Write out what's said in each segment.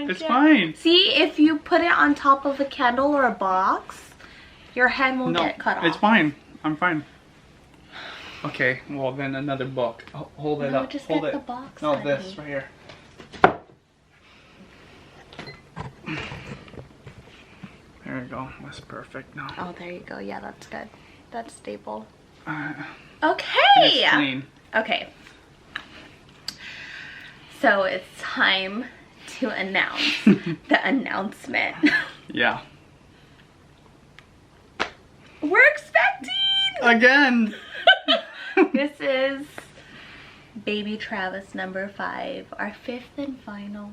It's fine. See, if you put it on top of a candle or a box, your hand won't get cut off. It's fine. I'm fine. Okay, well then another book. Hold it up. Just Hold get it. the box, no, honey. this right here. There you go. That's perfect now. Oh, there you go. Yeah, that's good. That's stable. And Okay. it's clean. Okay. So it's time to announce the announcement. Yeah. We're expecting! Again. This is baby Travis number 5, our 5th and final.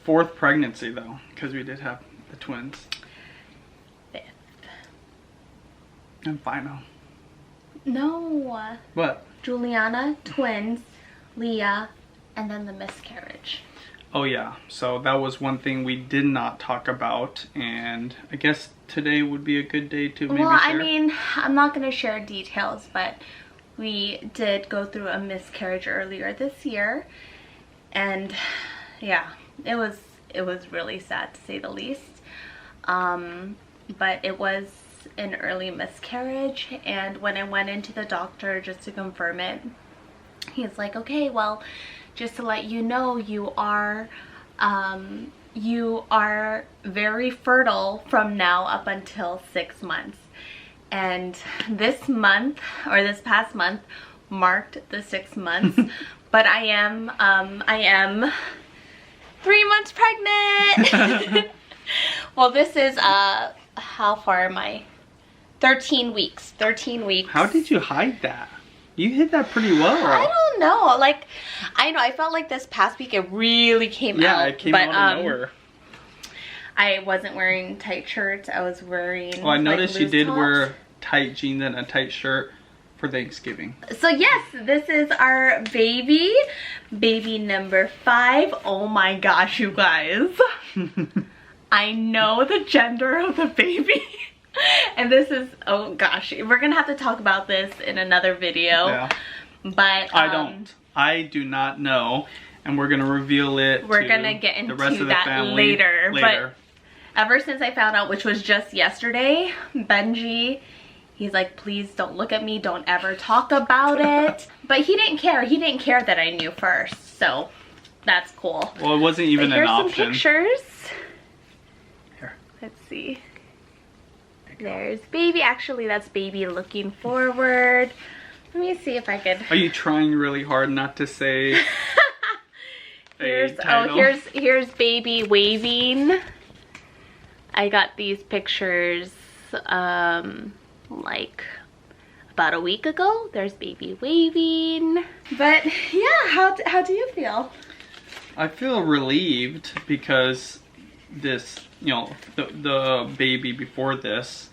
4th pregnancy though, because we did have the twins. 5th. And final. No. What? Juliana, twins, Leah, and then the miscarriage. Oh yeah, so that was one thing we did not talk about, and I guess today would be a good day to maybe Well, share. I mean, I'm not going to share details, but we did go through a miscarriage earlier this year, and yeah, it was really sad to say the least. But it was an early miscarriage, and when I went into the doctor just to confirm it, he's like, okay, well, just to let you know, you are very fertile from now up until 6 months. And this month, or this past month, marked the 6 months. But I am 3 months pregnant. Well, this is how far am I? 13 weeks. 13 weeks. How did you hide that? You hit that pretty well. I don't know. Like, I know. I felt like this past week it really came out. Yeah, it came out of nowhere. I wasn't wearing tight shirts. I was wearing. Well, I noticed you did tops. wear tight jeans and a tight shirt for Thanksgiving. So yes, this is our baby number 5. Oh my gosh, you guys. I know the gender of the baby. And this is, oh gosh, we're gonna have to talk about this in another video. Yeah. But I do not know, and we're gonna reveal it. We're gonna get into the rest of the that family later. But ever since I found out, which was just yesterday, Benji, he's like, please don't look at me, don't ever talk about it. But he didn't care. He didn't care that I knew first, so that's cool. Well, it wasn't even an option. Here's some pictures. Here. Let's see. There's baby. Actually, that's baby looking forward. Let me see if I could. Are you trying really hard not to say? Here's baby waving. I got these pictures like about a week ago. There's baby waving. But yeah, how do you feel? I feel relieved because this, you know, the baby before this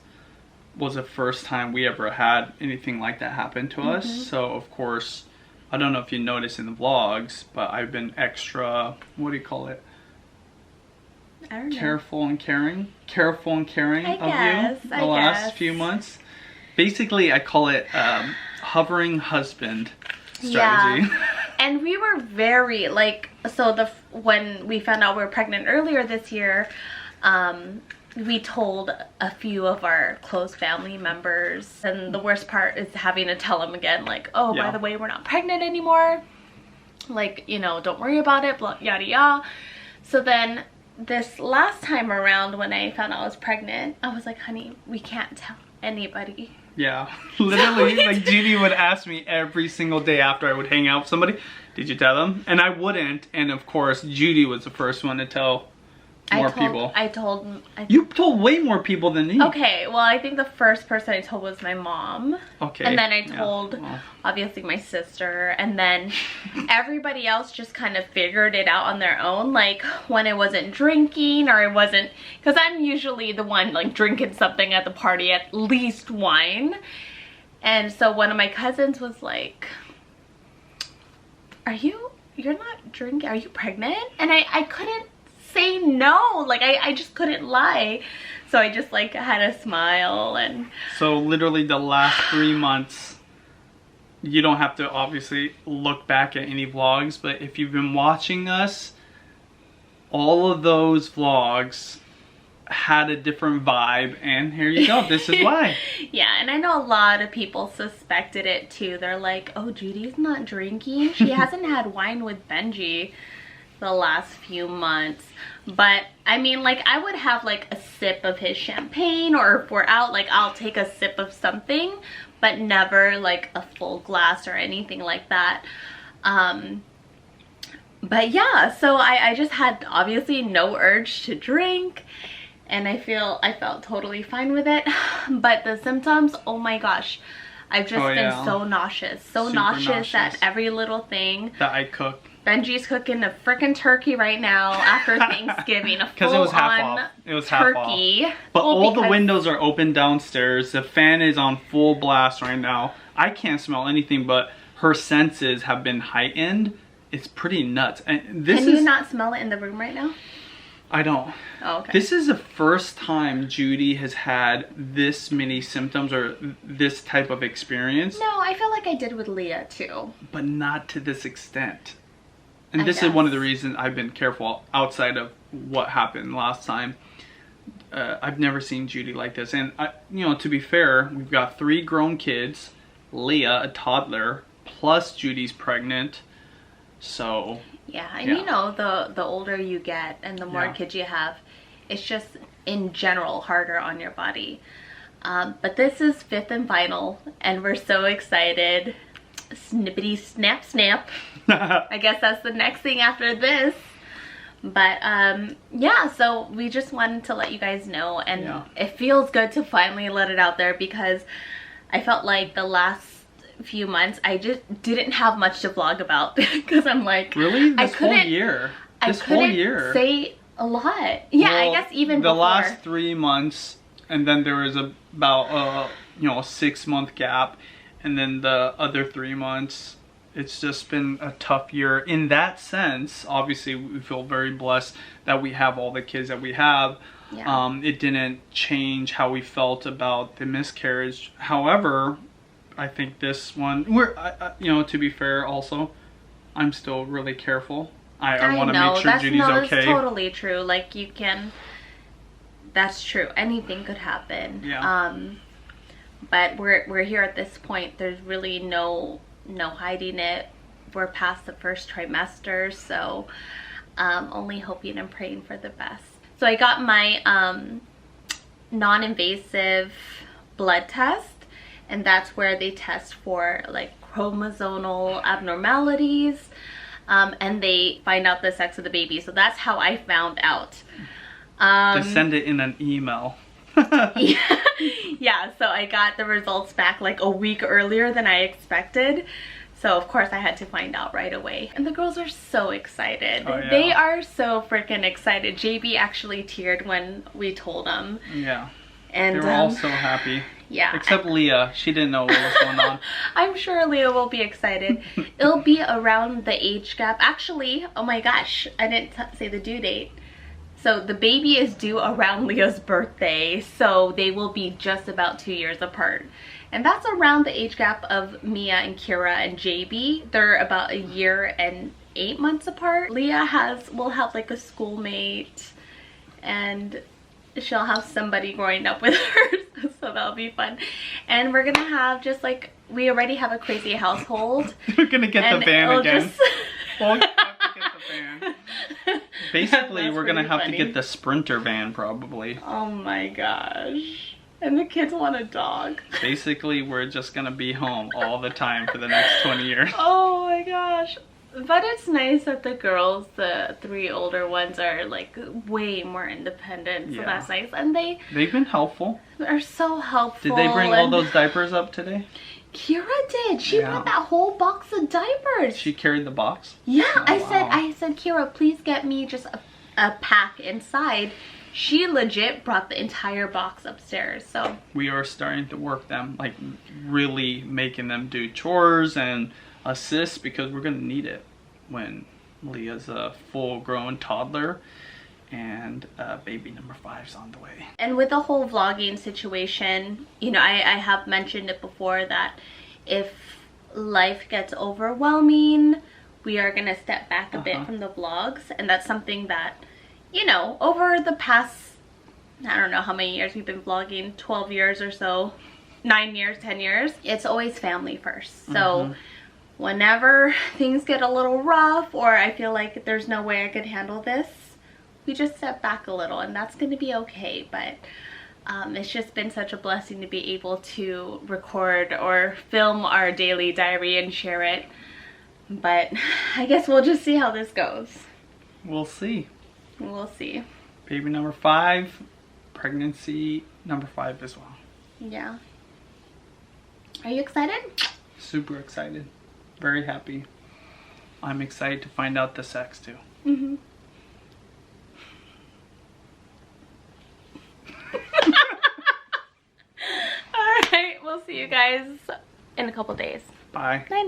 was the first time we ever had anything like that happen to us. So of course, I don't know if you noticed in the vlogs, but I've been extra, what do you call it? I don't know. Careful and caring of you the last few months. Basically, I call it hovering husband strategy. Yeah. And we were very like, so when we found out we were pregnant earlier this year, we told a few of our close family members, and the worst part is having to tell them again, like, oh, by the way, we're not pregnant anymore, like, you know, don't worry about it, blah, yada yada. So then this last time around when I found out I was pregnant, I was like, honey, we can't tell anybody. Yeah, literally, like Judy would ask me every single day after I would hang out with somebody, did you tell them? And I wouldn't, and of course Judy was the first one to tell people. You told way more people than me. Okay, well, I think the first person I told was my mom. Okay. And then I told, obviously, my sister. And then everybody else just kind of figured it out on their own. Like, when I wasn't drinking or I wasn't... Because I'm usually the one, like, drinking something at the party, at least wine. And so one of my cousins was like, you're not drinking? Are you pregnant? And I couldn't say no, like I just couldn't lie, so I just like had a smile. And so literally the last 3 months, you don't have to obviously look back at any vlogs, but if you've been watching us, all of those vlogs had a different vibe, and here you go. This is why. Yeah, and I know a lot of people suspected it too. They're like, oh, Judy's not drinking. She hasn't had wine with Benji the last few months. But I mean, like, I would have like a sip of his champagne, or if we're out, like, I'll take a sip of something, but never like a full glass or anything like that. But yeah, so I just had obviously no urge to drink, and I felt totally fine with it. But the symptoms, oh my gosh, I've just been so nauseous. Super nauseous at every little thing. That I cooked. Benji's cooking a freaking turkey right now after Thanksgiving. Because it was half off. It was turkey. Half off. But all the windows are open downstairs. The fan is on full blast right now. I can't smell anything, but her senses have been heightened. It's pretty nuts. And this Can you not smell it in the room right now? I don't. Oh, okay. This is the first time Judy has had this many symptoms or this type of experience. No, I feel like I did with Leah too. But not to this extent. And this is one of the reasons I've been careful outside of what happened last time. I've never seen Judy like this. And, you know, to be fair, we've got 3 grown kids, Leah, a toddler, plus Judy's pregnant. So... Yeah, and you know, the older you get and the more kids you have, it's just, in general, harder on your body. But this is 5th and final, and we're so excited. Snippity snap snap. I guess that's the next thing after this. But yeah, so we just wanted to let you guys know, and it feels good to finally let it out there, because I felt like the last few months I just didn't have much to vlog about, because I'm like, really, this whole year, say a lot. Yeah, well, I guess even the last 3 months, and then there was about you know, a 6-month gap, and then the other 3 months. It's just been a tough year in that sense. Obviously, we feel very blessed that we have all the kids that we have. It didn't change how we felt about the miscarriage. However, I think this one, you know, to be fair, also, I'm still really careful. I want to make sure Judy's okay. That's totally true. Like, you can, that's true. Anything could happen. Yeah. But we're here at this point. There's really no hiding it. We're past the first trimester, so only hoping and praying for the best. So I got my non-invasive blood test, and that's where they test for like chromosomal abnormalities, and they find out the sex of the baby. So that's how I found out. They send it in an email. Yeah, so I got the results back like a week earlier than I expected. So of course I had to find out right away. And the girls are so excited. Oh, yeah. They are so freaking excited. JB actually teared when we told them. Yeah. And they were all so happy. Yeah. Except Leah. She didn't know what was going on. I'm sure Leah will be excited. It'll be around the age gap. Actually, oh my gosh, I didn't say the due date. So the baby is due around Leah's birthday, so they will be just about 2 years apart. And that's around the age gap of Mia and Kira and JB. They're about 1 year and 8 months apart. Leah will have like a schoolmate, and she'll have somebody growing up with her, so that'll be fun. And we're gonna have just like, we already have a crazy household. We're gonna get the van again. We'll have to get the van. Basically, we're gonna have to get the Sprinter van, probably. Oh my gosh. And the kids want a dog. Basically, we're just gonna be home all the time for the next 20 years. Oh my gosh. But it's nice that the girls, the 3 older ones, are like way more independent, so that's nice. And they've been helpful. They're so helpful. Did they bring all those diapers up today? Kira did. She brought that whole box of diapers. She carried the box? Yeah, oh, I said, Kira, please get me just a pack inside. She legit brought the entire box upstairs. So we are starting to work them, like really making them do chores and assist, because we're gonna need it when Leah's a full-grown toddler and baby number 5's on the way. And with the whole vlogging situation, you know, I have mentioned it before that if life gets overwhelming, we are gonna step back a bit from the vlogs, and that's something that you know, over the past, I don't know how many years we've been vlogging, 12 years or so, 9 years, 10 years, it's always family first. So whenever things get a little rough or I feel like there's no way I could handle this, we just step back a little, and that's going to be okay. But it's just been such a blessing to be able to record or film our daily diary and share it. But I guess we'll just see how this goes. We'll see. We'll see. Baby number 5, pregnancy number 5 as well. Yeah. Are you excited? Super excited. Very happy. I'm excited to find out the sex too. Mm-hmm. All right, we'll see you guys in a couple days. Bye. Night night.